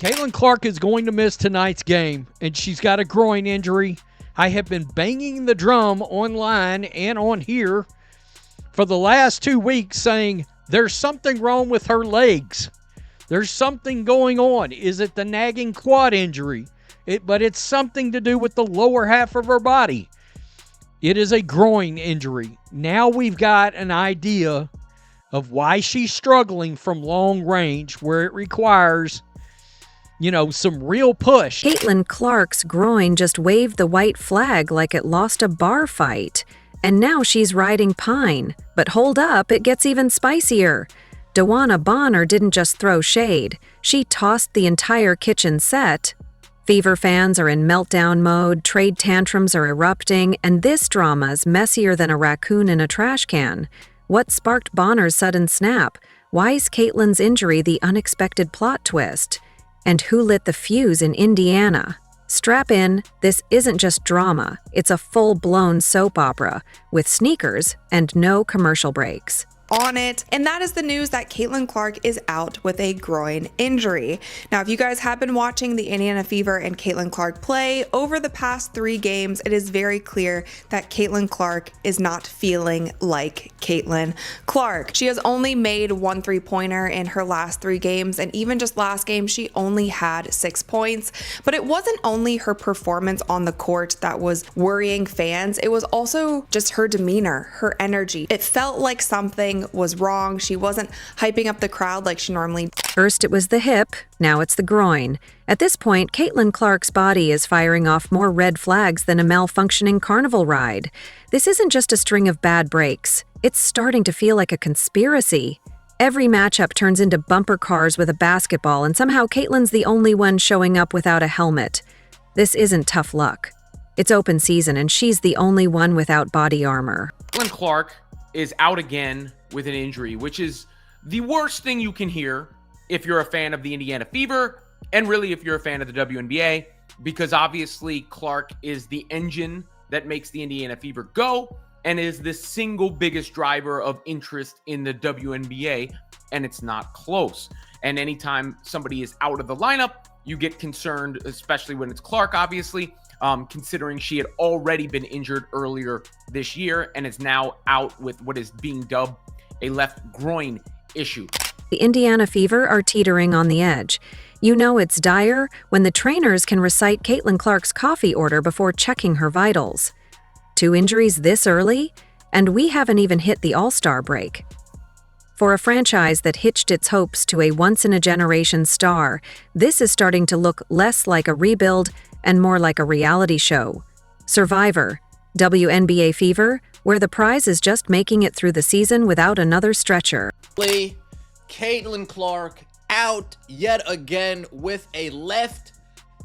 Caitlin Clark is going to miss tonight's game, and she's got a groin injury. I have been banging the drum online and on here for the last 2 weeks saying there's something wrong with her legs. There's something going on. Is it the nagging quad injury? But it's something to do with the lower half of her body. It is a groin injury. Now we've got an idea of why she's struggling from long range, where it requires, some real push. Caitlin Clark's groin just waved the white flag like it lost a bar fight. And now she's riding pine. But hold up, it gets even spicier. Dewana Bonner didn't just throw shade. She tossed the entire kitchen set. Fever fans are in meltdown mode, trade tantrums are erupting, and this drama's messier than a raccoon in a trash can. What sparked Bonner's sudden snap? Why is Caitlin's injury the unexpected plot twist? And who lit the fuse in Indiana? Strap in, this isn't just drama, it's a full-blown soap opera, with sneakers and no commercial breaks. On it, and that is the news that Caitlin Clark is out with a groin injury. Now, if you guys have been watching the Indiana Fever and Caitlin Clark play over the past 3 games, it is very clear that Caitlin Clark is not feeling like Caitlin Clark. She has only made 1 3-pointer in her last 3 games, and even just last game, she only had 6 points. But it wasn't only her performance on the court that was worrying fans, it was also just her demeanor, her energy. It felt like something was wrong. She wasn't hyping up the crowd like she normally. First it was the hip, now it's the groin. At this point, Caitlin Clark's body is firing off more red flags than a malfunctioning carnival ride. This isn't just a string of bad breaks. It's starting to feel like a conspiracy. Every matchup turns into bumper cars with a basketball, and somehow Caitlin's the only one showing up without a helmet. This isn't tough luck. It's open season, and she's the only one without body armor. Caitlin Clark is out again with an injury, which is the worst thing you can hear if you're a fan of the Indiana Fever, and really if you're a fan of the WNBA, because obviously Clark is the engine that makes the Indiana Fever go and is the single biggest driver of interest in the WNBA, and it's not close. And anytime somebody is out of the lineup, you get concerned, especially when it's Clark, obviously, considering she had already been injured earlier this year and is now out with what is being dubbed a left groin issue. The Indiana Fever are teetering on the edge. You know it's dire when the trainers can recite Caitlin Clark's coffee order before checking her vitals. 2 injuries this early, and we haven't even hit the All-Star break. For a franchise that hitched its hopes to a once-in-a-generation star, this is starting to look less like a rebuild and more like a reality show. Survivor, WNBA Fever, where the prize is just making it through the season without another stretcher. Caitlin Clark out yet again with a left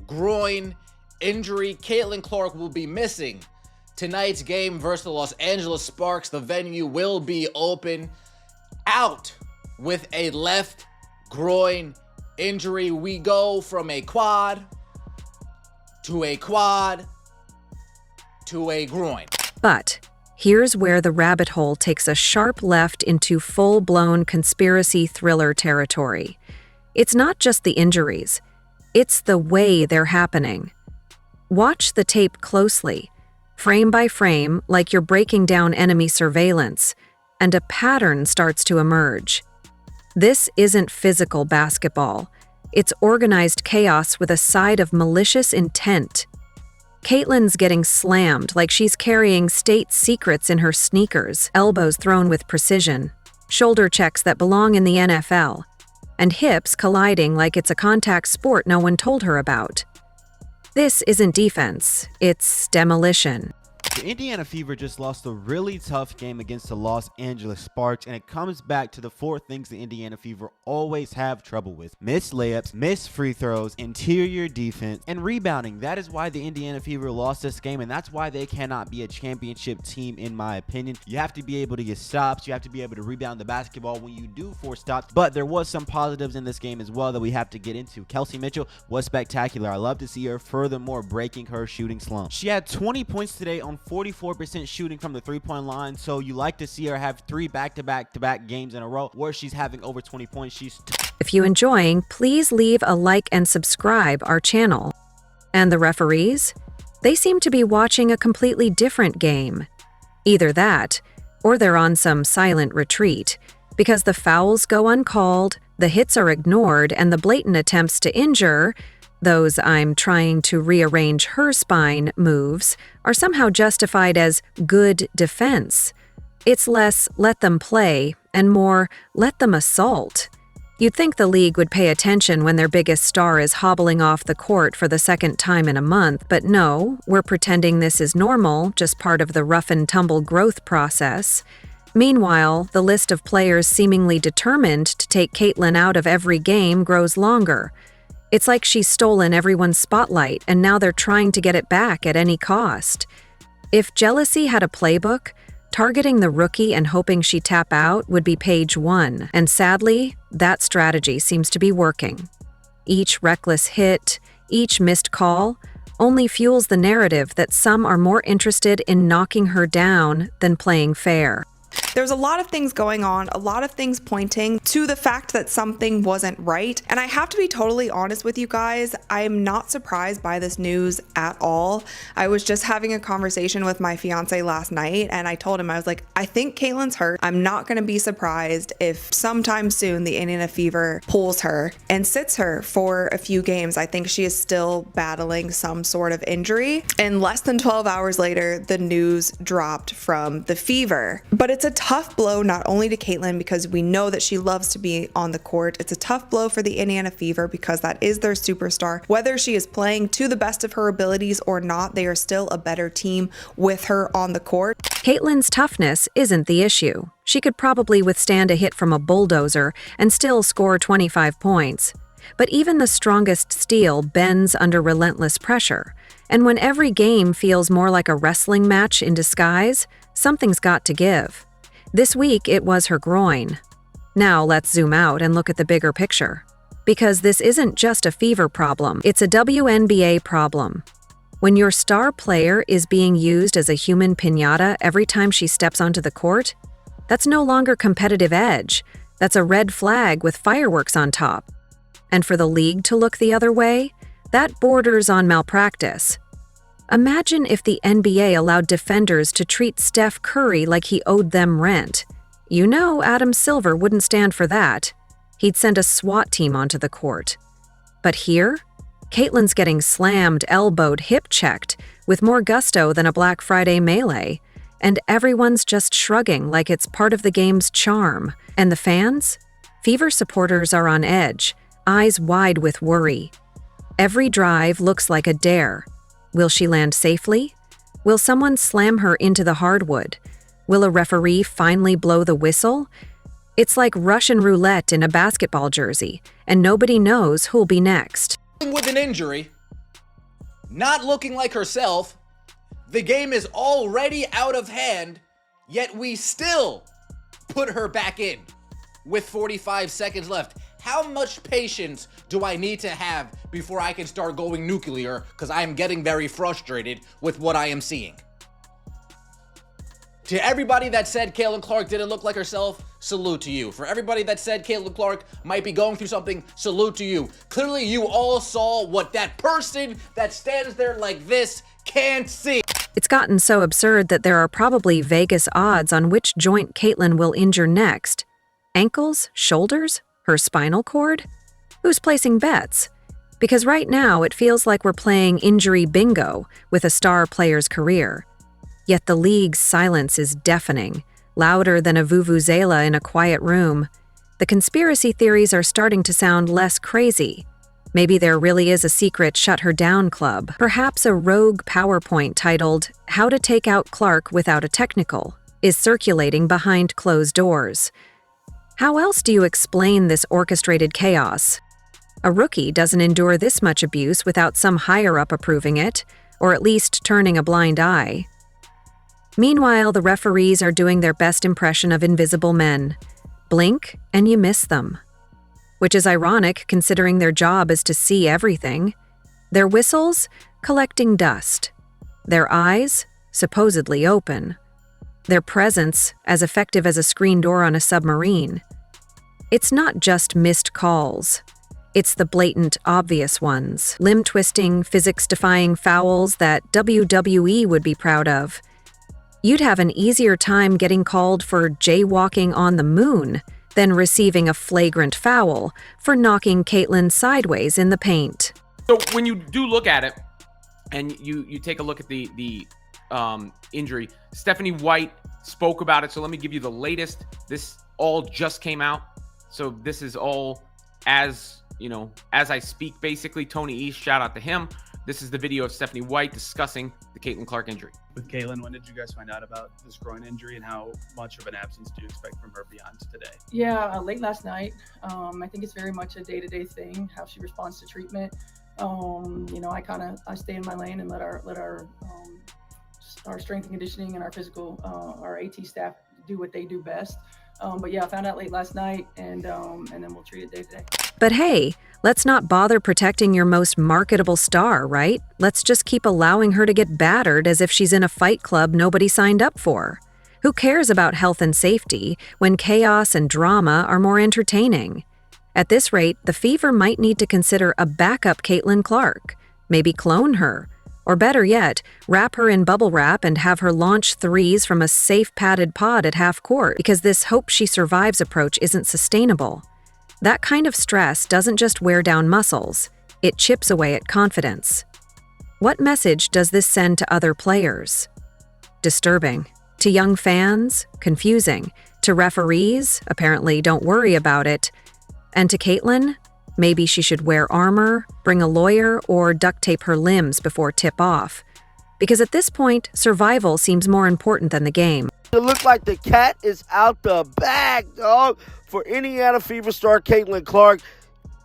groin injury. Caitlin Clark will be missing tonight's game versus the Los Angeles Sparks. The venue will be open. Out with a left groin injury. We go from a quad to a quad to a groin. But here's where the rabbit hole takes a sharp left into full-blown conspiracy thriller territory. It's not just the injuries, it's the way they're happening. Watch the tape closely, frame by frame, like you're breaking down enemy surveillance, and a pattern starts to emerge. This isn't physical basketball. It's organized chaos with a side of malicious intent. Caitlin's getting slammed like she's carrying state secrets in her sneakers, elbows thrown with precision, shoulder checks that belong in the NFL, and hips colliding like it's a contact sport no one told her about. This isn't defense, it's demolition. The Indiana Fever just lost a really tough game against the Los Angeles Sparks, and it comes back to the 4 things the Indiana Fever always have trouble with: missed layups, missed free throws, interior defense, and rebounding. That is why the Indiana Fever lost this game, and that's why they cannot be a championship team, in my opinion. You have to be able to get stops, you have to be able to rebound the basketball when you do force stops, but there was some positives in this game as well that we have to get into. Kelsey Mitchell was spectacular. I love to see her furthermore breaking her shooting slump. She had 20 points today on 44% shooting from the three-point line, so you like to see her have 3 back-to-back games in a row where she's having over 20 points. If you're enjoying, please leave a like and subscribe our channel. And the referees? They seem to be watching a completely different game. Either that, or they're on some silent retreat, because the fouls go uncalled, the hits are ignored, and the blatant attempts to injure, those "I'm trying to rearrange her spine" moves, are somehow justified as good defense. It's less "let them play" and more "let them assault." You'd think the league would pay attention when their biggest star is hobbling off the court for the second time in a month, but no, we're pretending this is normal, just part of the rough-and-tumble growth process. Meanwhile, the list of players seemingly determined to take Caitlin out of every game grows longer. It's like she's stolen everyone's spotlight, and now they're trying to get it back at any cost. If jealousy had a playbook, targeting the rookie and hoping she'd tap out would be page 1, and sadly, that strategy seems to be working. Each reckless hit, each missed call, only fuels the narrative that some are more interested in knocking her down than playing fair. There's a lot of things going on, a lot of things pointing to the fact that something wasn't right. And I have to be totally honest with you guys, I am not surprised by this news at all. I was just having a conversation with my fiance last night, and I told him, I was like, I think Caitlin's hurt. I'm not going to be surprised if sometime soon the Indiana Fever pulls her and sits her for a few games. I think she is still battling some sort of injury. And less than 12 hours later, the news dropped from the Fever. But it's a tough blow not only to Caitlin, because we know that she loves to be on the court. It's a tough blow for the Indiana Fever because that is their superstar. Whether she is playing to the best of her abilities or not, they are still a better team with her on the court. Caitlin's toughness isn't the issue. She could probably withstand a hit from a bulldozer and still score 25 points. But even the strongest steel bends under relentless pressure. And when every game feels more like a wrestling match in disguise, something's got to give. This week, it was her groin. Now let's zoom out and look at the bigger picture. Because this isn't just a Fever problem, it's a WNBA problem. When your star player is being used as a human piñata every time she steps onto the court, that's no longer competitive edge. That's a red flag with fireworks on top. And for the league to look the other way, that borders on malpractice. Imagine if the NBA allowed defenders to treat Steph Curry like he owed them rent. You know Adam Silver wouldn't stand for that. He'd send a SWAT team onto the court. But here, Caitlin's getting slammed, elbowed, hip-checked with more gusto than a Black Friday melee, and everyone's just shrugging like it's part of the game's charm. And the fans? Fever supporters are on edge, eyes wide with worry. Every drive looks like a dare. Will she land safely? Will someone slam her into the hardwood? Will a referee finally blow the whistle? It's like Russian roulette in a basketball jersey, and nobody knows who'll be next. With an injury, not looking like herself, the game is already out of hand, yet we still put her back in with 45 seconds left. How much patience do I need to have before I can start going nuclear? Because I am getting very frustrated with what I am seeing. To everybody that said Caitlin Clark didn't look like herself, salute to you. For everybody that said Caitlin Clark might be going through something, salute to you. Clearly, you all saw what that person that stands there like this can't see. It's gotten so absurd that there are probably Vegas odds on which joint Caitlin will injure next. Ankles? Shoulders? Her spinal cord? Who's placing bets? Because right now it feels like we're playing injury bingo with a star player's career. Yet the league's silence is deafening, louder than a vuvuzela in a quiet room. The conspiracy theories are starting to sound less crazy. Maybe there really is a secret shut her down club, perhaps a rogue PowerPoint titled "How to Take Out Clark Without a Technical" is circulating behind closed doors. How else do you explain this orchestrated chaos? A rookie doesn't endure this much abuse without some higher-up approving it, or at least turning a blind eye. Meanwhile, the referees are doing their best impression of invisible men. Blink, and you miss them. Which is ironic considering their job is to see everything. Their whistles, collecting dust. Their eyes, supposedly open. Their presence as effective as a screen door on a submarine. It's not just missed calls. It's the blatant, obvious ones. Limb-twisting, physics-defying fouls that WWE would be proud of. You'd have an easier time getting called for jaywalking on the moon than receiving a flagrant foul for knocking Caitlyn sideways in the paint. So when you do look at it, and you take a look at the injury, Stephanie White spoke about it. So let me give you the latest. This all just came out. So this is all as I speak, basically. Tony East, shout out to him. This is the video of Stephanie White discussing the Caitlin Clark injury. With Caitlin, when did you guys find out about this groin injury, and how much of an absence do you expect from her beyond today? Yeah, late last night. I think it's very much a day-to-day thing, how she responds to treatment. I stay in my lane and let our strength and conditioning and our physical, our AT staff do what they do best. But yeah, I found out late last night, and then we'll treat it day to day. But hey, let's not bother protecting your most marketable star, right? Let's just keep allowing her to get battered as if she's in a fight club nobody signed up for. Who cares about health and safety when chaos and drama are more entertaining? At this rate, the Fever might need to consider a backup Caitlin Clark. Maybe clone her. Or better yet, wrap her in bubble wrap and have her launch threes from a safe padded pod at half court, because this hope she survives approach isn't sustainable. That kind of stress doesn't just wear down muscles, it chips away at confidence. What message does this send to other players? Disturbing. To young fans? Confusing. To referees? Apparently don't worry about it. And to Caitlin? Maybe she should wear armor, bring a lawyer, or duct tape her limbs before tip-off. Because at this point, survival seems more important than the game. It looks like the cat is out the bag, dog, for Indiana Fever star Caitlin Clark.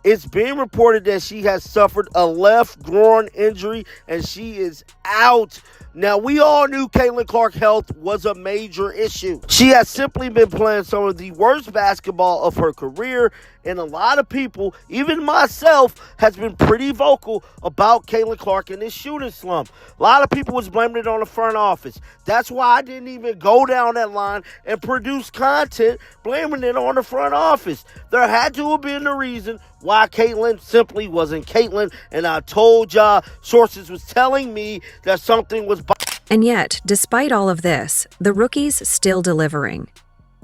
It's being reported that she has suffered a left groin injury and she is out. Now, we all knew Caitlin Clark's health was a major issue. She has simply been playing some of the worst basketball of her career, and a lot of people, even myself, has been pretty vocal about Caitlin Clark and this shooting slump. A lot of people was blaming it on the front office. That's why I didn't even go down that line and produce content blaming it on the front office. There had to have been a reason why Caitlin simply wasn't Caitlin, and I told y'all, sources was telling me that something was. And yet, despite all of this, the rookie's still delivering.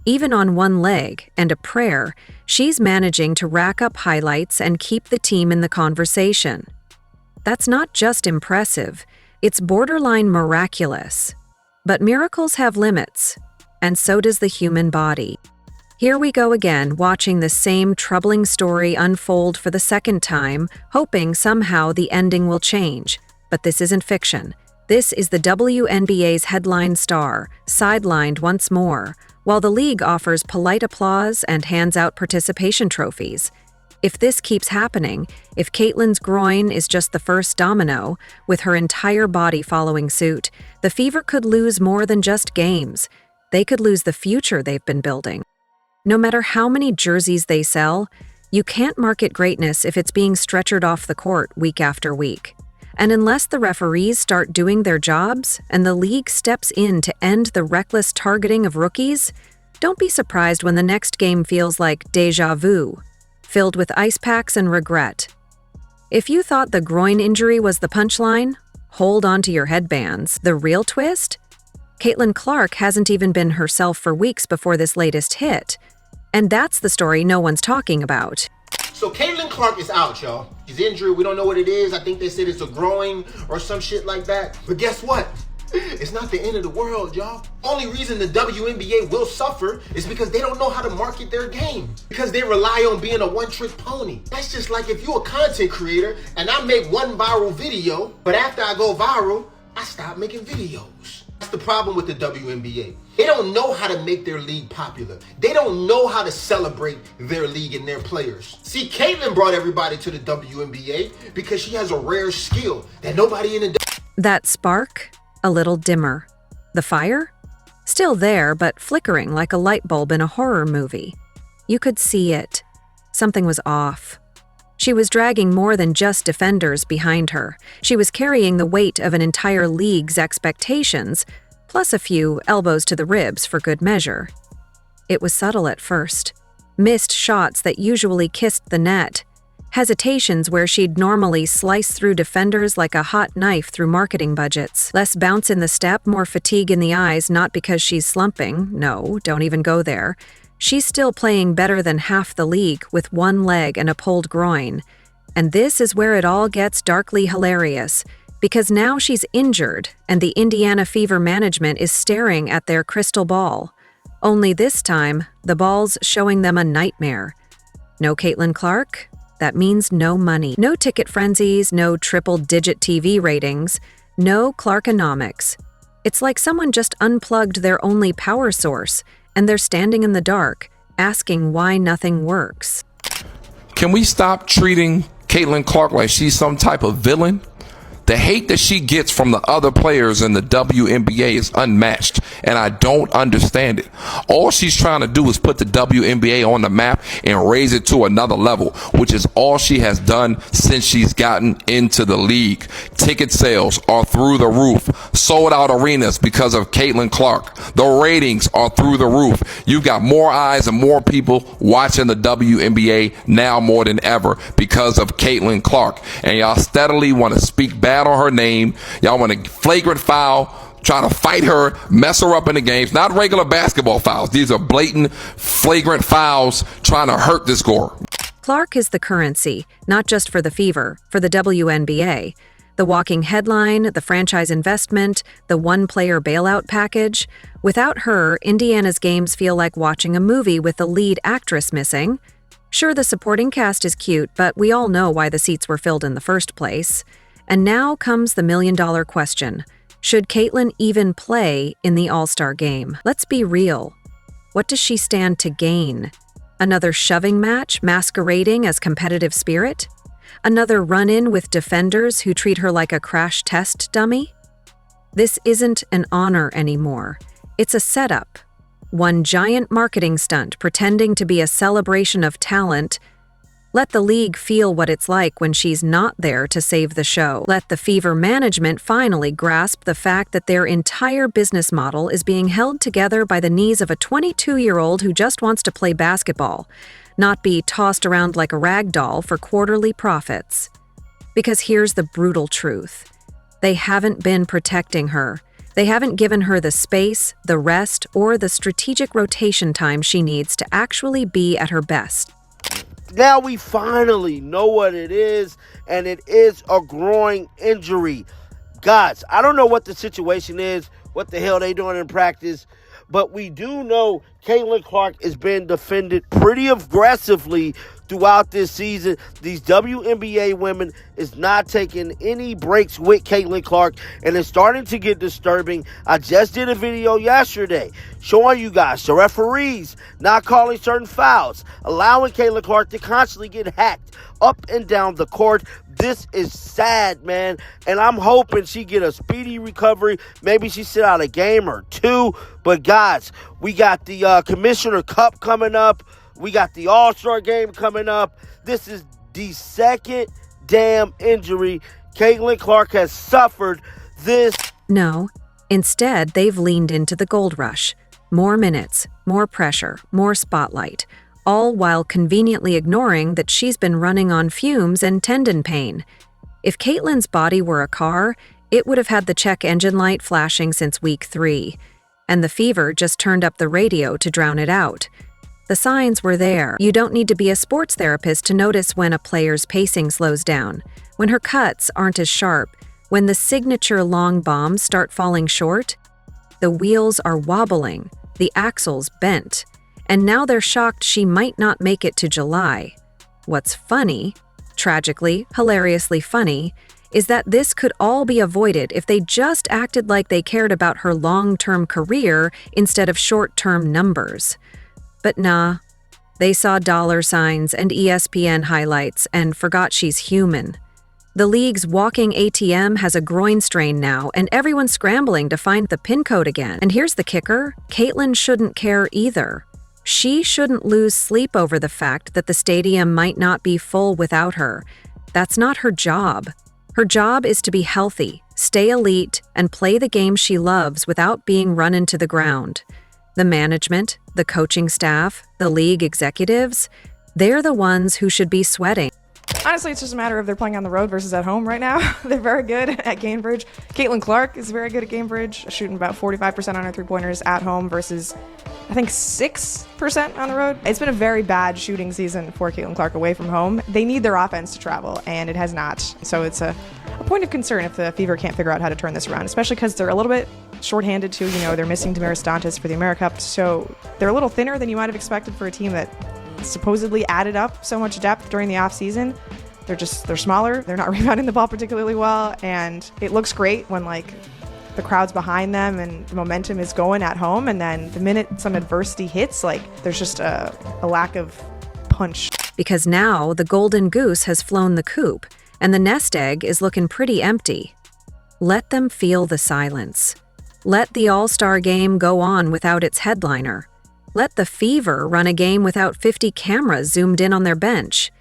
Even on one leg and a prayer, she's managing to rack up highlights and keep the team in the conversation. That's not just impressive, it's borderline miraculous. But miracles have limits, and so does the human body. Here we go again, watching the same troubling story unfold for the second time, hoping somehow the ending will change. But this isn't fiction. This is the WNBA's headline star, sidelined once more, while the league offers polite applause and hands out participation trophies. If this keeps happening, if Caitlyn's groin is just the first domino, with her entire body following suit, the Fever could lose more than just games. They could lose the future they've been building. No matter how many jerseys they sell, you can't market greatness if it's being stretchered off the court week after week. And unless the referees start doing their jobs and the league steps in to end the reckless targeting of rookies, don't be surprised when the next game feels like déjà vu, filled with ice packs and regret. If you thought the groin injury was the punchline, hold on to your headbands. The real twist? Caitlin Clark hasn't even been herself for weeks before this latest hit. And that's the story no one's talking about. So Caitlin Clark is out, y'all. She's injured. We don't know what it is. I think they said it's a groin or some shit like that. But guess what? It's not the end of the world, y'all. Only reason the WNBA will suffer is because they don't know how to market their game. Because they rely on being a one-trick pony. That's just like if you're a content creator and I make one viral video, but after I go viral, I stop making videos. That's the problem with the WNBA. They don't know how to make their league popular. They don't know how to celebrate their league and their players. See, Caitlin brought everybody to the WNBA because she has a rare skill that nobody in the... That spark? A little dimmer. The fire? Still there, but flickering like a light bulb in a horror movie. You could see it. Something was off. She was dragging more than just defenders behind her. She was carrying the weight of an entire league's expectations, plus a few elbows to the ribs for good measure. It was subtle at first. Missed shots that usually kissed the net. Hesitations where she'd normally slice through defenders like a hot knife through marketing budgets. Less bounce in the step, more fatigue in the eyes, not because she's slumping. No, don't even go there. She's still playing better than half the league with one leg and a pulled groin. And this is where it all gets darkly hilarious, because now she's injured and the Indiana Fever management is staring at their crystal ball. Only this time, the ball's showing them a nightmare. No Caitlin Clark? That means no money. No ticket frenzies, no triple-digit TV ratings, no Clarkonomics. It's like someone just unplugged their only power source, and they're standing in the dark, asking why nothing works. Can we stop treating Caitlin Clark like she's some type of villain? The hate that she gets from the other players in the WNBA is unmatched, and I don't understand it. All she's trying to do is put the WNBA on the map and raise it to another level, which is all she has done since she's gotten into the league. Ticket sales are through the roof. Sold out arenas because of Caitlin Clark. The ratings are through the roof. You've got more eyes and more people watching the WNBA now more than ever because of Caitlin Clark. And y'all steadily want to speak bad on her name. Y'all want a flagrant foul, trying to fight her, mess her up in the games. Not regular basketball fouls. These are blatant, flagrant fouls trying to hurt this score. Clark is the currency, not just for the Fever, for the WNBA. The walking headline, the franchise investment, the one-player bailout package. Without her, Indiana's games feel like watching a movie with the lead actress missing. Sure, the supporting cast is cute, but we all know why the seats were filled in the first place. And now comes the million-dollar question. Should Caitlin even play in the All-Star game? Let's be real. What does she stand to gain? Another shoving match masquerading as competitive spirit? Another run-in with defenders who treat her like a crash test dummy? This isn't an honor anymore. It's a setup. One giant marketing stunt pretending to be a celebration of talent. Let the league feel what it's like when she's not there to save the show. Let the Fever management finally grasp the fact that their entire business model is being held together by the knees of a 22-year-old who just wants to play basketball, not be tossed around like a rag doll for quarterly profits. Because here's the brutal truth. They haven't been protecting her. They haven't given her the space, the rest, or the strategic rotation time she needs to actually be at her best. Now we finally know what it is, and it is a groin injury. Guys, I don't know what the situation is, what the hell they doing in practice, but we do know Caitlin Clark has been defended pretty aggressively throughout this season. These WNBA women is not taking any breaks with Caitlin Clark, and it's starting to get disturbing. I just did a video yesterday showing you guys the referees not calling certain fouls, allowing Caitlin Clark to constantly get hacked up and down the court. This is sad, man, and I'm hoping she get a speedy recovery. Maybe she sit out a game or two. But guys, we got the Commissioner Cup coming up. We got the All-Star game coming up. This is the second damn injury Caitlin Clark has suffered this. No, instead they've leaned into the gold rush. More minutes, more pressure, more spotlight, all while conveniently ignoring that she's been running on fumes and tendon pain. If Caitlin's body were a car, it would have had the check engine light flashing since week 3, and the Fever just turned up the radio to drown it out. The signs were there. You don't need to be a sports therapist to notice when a player's pacing slows down, when her cuts aren't as sharp, when the signature long bombs start falling short. The wheels are wobbling, the axles bent, and now they're shocked she might not make it to July. What's funny, tragically, hilariously funny, is that this could all be avoided if they just acted like they cared about her long-term career instead of short-term numbers. But nah, they saw dollar signs and ESPN highlights and forgot she's human. The league's walking ATM has a groin strain now, and everyone's scrambling to find the pin code again. And here's the kicker, Caitlin shouldn't care either. She shouldn't lose sleep over the fact that the stadium might not be full without her. That's not her job. Her job is to be healthy, stay elite, and play the game she loves without being run into the ground. The management, the coaching staff, the league executives, they're the ones who should be sweating. Honestly, it's just a matter of they're playing on the road versus at home right now. They're very good at Cambridge. Caitlin Clark is very good at Cambridge, shooting about 45% on her three-pointers at home versus, I think, 6% on the road. It's been a very bad shooting season for Caitlin Clark away from home. They need their offense to travel, and it has not. So it's a point of concern if the Fever can't figure out how to turn this around, especially because they're a little bit shorthanded too. You know, they're missing Damaris Dantas for the AmeriCup, so they're a little thinner than you might have expected for a team that supposedly added up so much depth during the offseason. They're smaller, they're not rebounding the ball particularly well, and it looks great when like the crowd's behind them and the momentum is going at home, and then the minute some adversity hits, like there's just a lack of punch. Because now the golden goose has flown the coop and the nest egg is looking pretty empty. Let them feel the silence. Let the All-Star game go on without its headliner. Let the Fever run a game without 50 cameras zoomed in on their bench.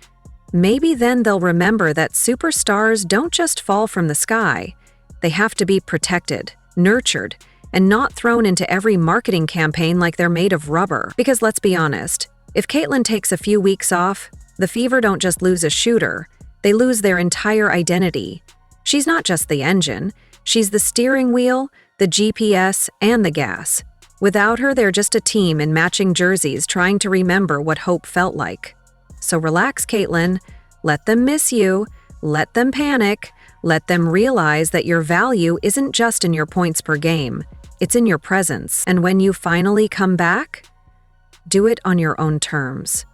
Maybe then they'll remember that superstars don't just fall from the sky. They have to be protected, nurtured, and not thrown into every marketing campaign like they're made of rubber. Because let's be honest, if Caitlin takes a few weeks off, the Fever don't just lose a shooter, they lose their entire identity. She's not just the engine, she's the steering wheel, the GPS, and the gas. Without her, they're just a team in matching jerseys trying to remember what hope felt like. So relax, Caitlin. Let them miss you. Let them panic. Let them realize that your value isn't just in your points per game. It's in your presence. And when you finally come back, do it on your own terms.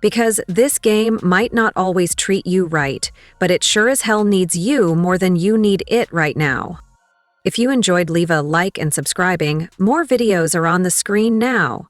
Because this game might not always treat you right, but it sure as hell needs you more than you need it right now. If you enjoyed, leave a like and subscribing. More videos are on the screen now.